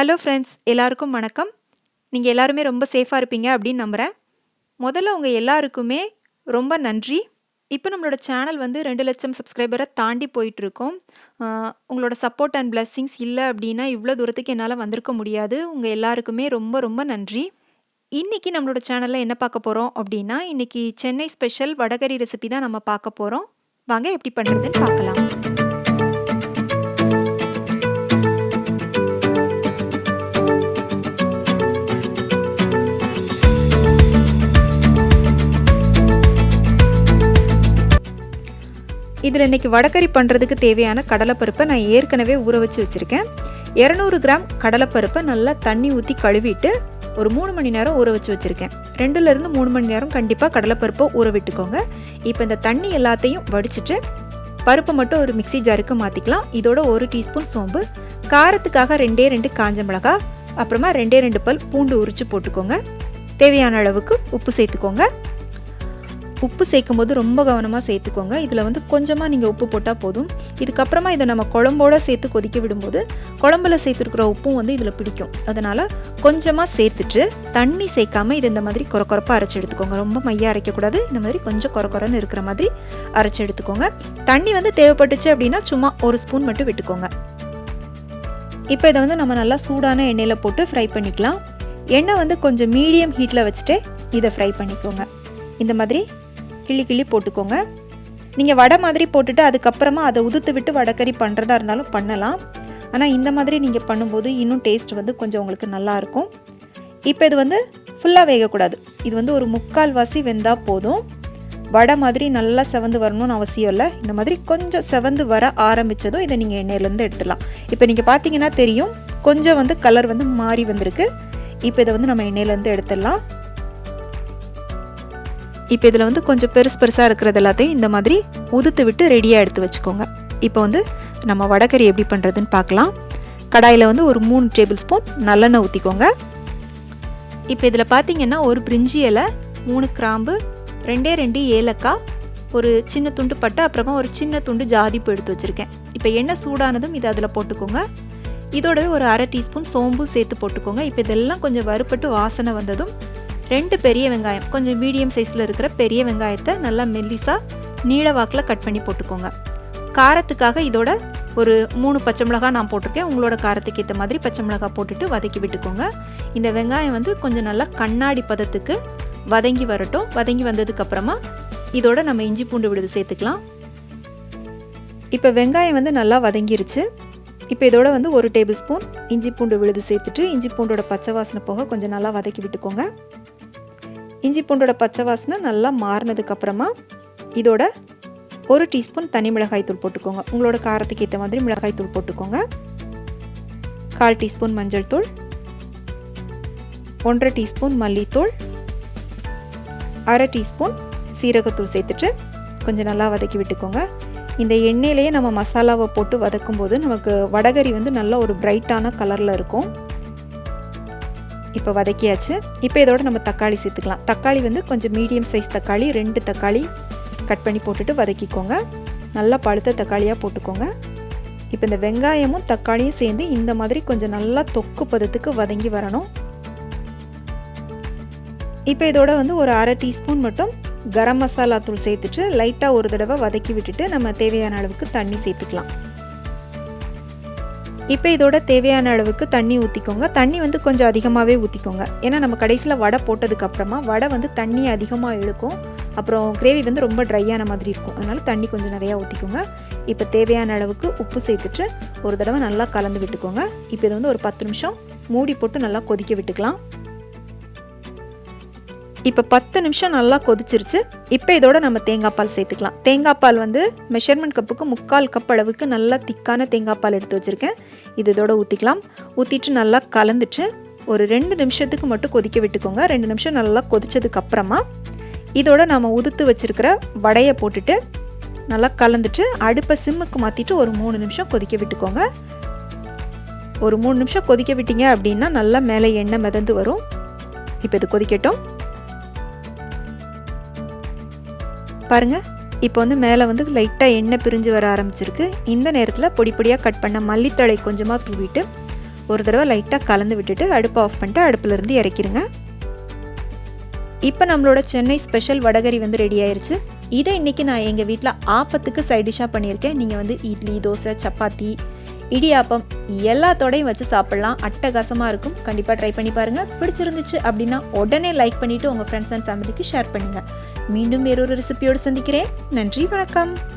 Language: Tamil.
ஹலோ ஃப்ரெண்ட்ஸ், எல்லாருக்கும் வணக்கம். நீங்கள் எல்லாருமே ரொம்ப சேஃபாக இருப்பீங்க அப்படின்னு நம்புகிறேன். முதல்ல உங்கள் எல்லாருக்குமே ரொம்ப நன்றி. இப்போ நம்மளோட சேனல் வந்து 2 லட்சம் சப்ஸ்கிரைபரை தாண்டி போயிட்டுருக்கோம். உங்களோட சப்போர்ட் அண்ட் பிளெஸ்ஸிங்ஸ் இல்லை அப்படின்னா இவ்வளோ தூரத்துக்கு என்னால் வந்திருக்க முடியாது. உங்கள் எல்லாருக்குமே ரொம்ப ரொம்ப நன்றி. இன்றைக்கி நம்மளோட சேனலில் என்ன பார்க்க போகிறோம் அப்படின்னா, இன்றைக்கி சென்னை ஸ்பெஷல் வடகறி ரெசிபி தான் நம்ம பார்க்க போகிறோம். வாங்க எப்படி பண்ணுறதுன்னு பார்க்கலாம். இதில் இன்றைக்கி வடகறி பண்ணுறதுக்கு தேவையான கடலைப்பருப்பை நான் ஏற்கனவே ஊற வச்சு வச்சுருக்கேன். 200 கிராம் கடலைப்பருப்பை நல்லா தண்ணி ஊற்றி கழுவிட்டு ஒரு 3 மணி நேரம் ஊற வச்சு வச்சுருக்கேன். 2லேருந்து 3 மணி நேரம் கண்டிப்பாக கடலைப்பருப்பை ஊற விட்டுக்கோங்க. இப்போ இந்த தண்ணி எல்லாத்தையும் வடிச்சிட்டு பருப்பை மட்டும் ஒரு மிக்சி ஜாருக்கு மாற்றிக்கலாம். இதோட 1 டீஸ்பூன் சோம்பு, காரத்துக்காக 2 காஞ்ச மிளகாய், அப்புறமா 2 பல் பூண்டு உரித்து போட்டுக்கோங்க. தேவையான அளவுக்கு உப்பு சேர்த்துக்கோங்க. உப்பு சேர்க்கும் போது ரொம்ப கவனமாக சேர்த்துக்கோங்க. இதில் வந்து கொஞ்சமாக நீங்கள் உப்பு போட்டால் போதும். இதுக்கப்புறமா இதை நம்ம குழம்போடு சேர்த்து கொதிக்க விடும்போது குழம்புல சேர்த்துருக்குற உப்பும் வந்து இதில் பிடிக்கும். அதனால் கொஞ்சமாக சேர்த்துட்டு தண்ணி சேர்க்காமல் இது இந்த மாதிரி கொரப்பாக அரைச்சி எடுத்துக்கோங்க. ரொம்ப மையாக அரைக்கக்கூடாது. இந்த மாதிரி கொஞ்சம் கொரன்னு இருக்கிற மாதிரி அரைச்சி எடுத்துக்கோங்க. தண்ணி வந்து தேவைப்பட்டுச்சு அப்படின்னா சும்மா 1 ஸ்பூன் மட்டும் விட்டுக்கோங்க. இப்போ இதை வந்து நம்ம நல்லா சூடான எண்ணெயில் போட்டு ஃப்ரை பண்ணிக்கலாம். எண்ணெய் வந்து கொஞ்சம் மீடியம் ஹீட்டில் வச்சுட்டு இதை ஃப்ரை பண்ணிக்கோங்க. இந்த மாதிரி கிள்ளி போட்டுக்கோங்க. நீங்கள் வடை மாதிரி போட்டுட்டு அதுக்கப்புறமா அதை உதுத்து விட்டு வடகறி பண்ணுறதா இருந்தாலும் பண்ணலாம். ஆனால் இந்த மாதிரி நீங்கள் பண்ணும்போது இன்னும் டேஸ்ட் வந்து கொஞ்சம் உங்களுக்கு நல்லாயிருக்கும். இப்போ இது வந்து ஃபுல்லாக வேகக்கூடாது. இது வந்து ஒரு 3/4 வாசி வெந்தால் போதும். வடை மாதிரி நல்லா செவந்து வரணும்னு அவசியம் இல்லை. இந்த மாதிரி கொஞ்சம் செவந்து வர ஆரம்பித்ததும் இதை நீங்கள் எண்ணெயிலேருந்து எடுத்துடலாம். இப்போ நீங்கள் பார்த்தீங்கன்னா தெரியும், கொஞ்சம் வந்து கலர் வந்து மாறி வந்திருக்கு. இப்போ இதை வந்து நம்ம எண்ணெயிலேருந்து எடுத்துடலாம். இப்போ இதில் வந்து கொஞ்சம் பெருசாக இருக்கிறது எல்லாத்தையும் இந்த மாதிரி உதுத்து விட்டு ரெடியாக எடுத்து வச்சுக்கோங்க. இப்போ வந்து நம்ம வடகறி எப்படி பண்ணுறதுன்னு பார்க்கலாம். கடாயில் வந்து ஒரு 3 டேபிள் ஸ்பூன் நல்லெண்ணெய் ஊற்றிக்கோங்க. இப்போ இதில் பார்த்தீங்கன்னா ஒரு பிரிஞ்சி இலை, 3 கிராம்பு, 2 ஏலக்காய், ஒரு சின்ன துண்டு பட்டை, அப்புறமா ஒரு சின்ன துண்டு ஜாதிப்பூ எடுத்து வச்சுருக்கேன். இப்போ எண்ணெய் சூடானதும் இதை அதில் போட்டுக்கோங்க. இதோடவே ஒரு 1/2 டீஸ்பூன் சோம்பு சேர்த்து போட்டுக்கோங்க. இப்போ இதெல்லாம் கொஞ்சம் வறுப்பட்டு வாசனை வந்ததும் 2 பெரிய வெங்காயம், கொஞ்சம் மீடியம் சைஸில் இருக்கிற பெரிய வெங்காயத்தை நல்லா மெல்லிசாக நீள வாக்கில் கட் பண்ணி போட்டுக்கோங்க. காரத்துக்காக இதோட ஒரு 3 பச்சை மிளகாய் நான் போட்டிருக்கேன். உங்களோட காரத்துக்கு ஏற்ற மாதிரி பச்சை மிளகாய் போட்டுட்டு வதக்கி விட்டுக்கோங்க. இந்த வெங்காயம் வந்து கொஞ்சம் நல்லா கண்ணாடி பதத்துக்கு வதங்கி வரட்டும். வதங்கி வந்ததுக்கப்புறமா இதோட நம்ம இஞ்சி பூண்டு விழுது சேர்த்துக்கலாம். இப்போ வெங்காயம் வந்து நல்லா வதங்கிருச்சு. இப்போ இதோட வந்து 1 டேபிள் ஸ்பூன் இஞ்சி பூண்டு விழுது சேர்த்துட்டு இஞ்சி பூண்டோட பச்சை வாசனை போக கொஞ்சம் நல்லா வதக்கி விட்டுக்கோங்க. இஞ்சி பூண்டோட பச்சை வாசனை நல்லா மாறினதுக்கப்புறமா இதோட 1 டீஸ்பூன் தனி மிளகாய் தூள் போட்டுக்கோங்க. உங்களோட காரத்துக்கு ஏற்ற மாதிரி மிளகாய் தூள் போட்டுக்கோங்க. 1/4 டீஸ்பூன் மஞ்சள் தூள், 1/2 டீஸ்பூன் மல்லித்தூள், 1/2 டீஸ்பூன் சீரகத்தூள் சேர்த்துட்டு கொஞ்சம் நல்லா வதக்கி விட்டுக்கோங்க. இந்த எண்ணெயிலேயே நம்ம மசாலாவை போட்டு வதக்கும் போது நமக்கு வடகறி வந்து நல்ல ஒரு பிரைட்டான கலரில் இருக்கும். இப்போ வதக்கியாச்சு. இப்போ இதோட நம்ம தக்காளி சேர்த்துக்கலாம். தக்காளி வந்து கொஞ்சம் மீடியம் சைஸ் தக்காளி, 2 தக்காளி கட் பண்ணி போட்டுட்டு வதக்கிக்கோங்க. நல்லா பழுத்த தக்காளியாக போட்டுக்கோங்க. இப்போ இந்த வெங்காயமும் தக்காளியும் சேர்ந்து இந்த மாதிரி கொஞ்சம் நல்லா தொக்கு பதத்துக்கு வதங்கி வரணும். இப்போ இதோட வந்து ஒரு 1/2 டீஸ்பூன் மட்டும் கரம் மசாலா தூள் சேர்த்துட்டு லைட்டாக ஒரு தடவை வதக்கி விட்டுட்டு நம்ம தேவையான அளவுக்கு தண்ணி சேர்த்துக்கலாம். இப்போ இதோட தேவையான அளவுக்கு தண்ணி ஊற்றிக்கோங்க. தண்ணி வந்து கொஞ்சம் அதிகமாகவே ஊற்றிக்கோங்க. ஏன்னா நம்ம கடைசியில் வடை போட்டதுக்கப்புறமா வடை வந்து தண்ணி அதிகமாக இழுக்கும். அப்புறம் கிரேவி வந்து ரொம்ப ட்ரையான மாதிரி இருக்கும். அதனால் தண்ணி கொஞ்சம் நிறையா ஊற்றிக்கோங்க. இப்போ தேவையான அளவுக்கு உப்பு சேர்த்துட்டு ஒரு தடவை நல்லா கலந்து விட்டுக்கோங்க. இப்போ இதை வந்து ஒரு 10 நிமிஷம் மூடி போட்டு நல்லா கொதிக்க விட்டுக்கலாம். இப்போ 10 நிமிஷம் நல்லா கொதிச்சிருச்சு. இப்போ இதோட நம்ம தேங்காய் பால் சேர்த்துக்கலாம். தேங்காய் பால் வந்து மெஷர்மெண்ட் கப்புக்கு 3/4 கப் அளவுக்கு நல்லா திக்கான தேங்காய் பால் எடுத்து வச்சுருக்கேன். இது இதோட ஊற்றிக்கலாம். ஊற்றிட்டு நல்லா கலந்துட்டு ஒரு 2 நிமிஷத்துக்கு மட்டும் கொதிக்க விட்டுக்கோங்க. 2 நிமிஷம் நல்லா கொதிச்சதுக்கப்புறமா இதோட நம்ம உதுத்து வச்சுருக்கிற வடையை போட்டுட்டு நல்லா கலந்துட்டு அடுப்பை சிம்முக்கு மாற்றிட்டு ஒரு 3 நிமிஷம் கொதிக்க விட்டுக்கோங்க. ஒரு 3 நிமிஷம் கொதிக்க விட்டீங்க அப்படின்னா நல்லா மேலே எண்ணெய் மிதந்து வரும். இப்போ இது கொதிக்கட்டும். பாருங்கள், இப்போ வந்து மேலே வந்து லைட்டாக எண்ணெய் பிரிஞ்சு வர ஆரம்பிச்சிருக்கு. இந்த நேரத்தில் பொடி பொடியாக கட் பண்ண மல்லித்தழை கொஞ்சமாக தூவிட்டு ஒரு தடவை லைட்டாக கலந்து விட்டுட்டு அடுப்பு ஆஃப் பண்ணிட்டு அடுப்புலேருந்து இறக்கிடுங்க. இப்போ நம்மளோட சென்னை ஸ்பெஷல் வடகரி வந்து ரெடி ஆயிடுச்சு. இதை இன்றைக்கி நான் எங்கள் வீட்டில் ஆப்பத்துக்கு சைட் டிஷ்ஷாக பண்ணியிருக்கேன். நீங்கள் வந்து இட்லி, தோசை, சப்பாத்தி, இடியாப்பம் எல்லாத்தோடையும் வச்சு சாப்பிட்லாம். அட்டகாசமாக இருக்கும். கண்டிப்பாக ட்ரை பண்ணி பாருங்கள். பிடிச்சிருந்துச்சு அப்படின்னா உடனே லைக் பண்ணிவிட்டு உங்கள் ஃப்ரெண்ட்ஸ் அண்ட் ஃபேமிலிக்கு ஷேர் பண்ணுங்கள். மீண்டும் வேறொரு ரெசிபியோடு சந்திக்கிறேன். நன்றி, வணக்கம்.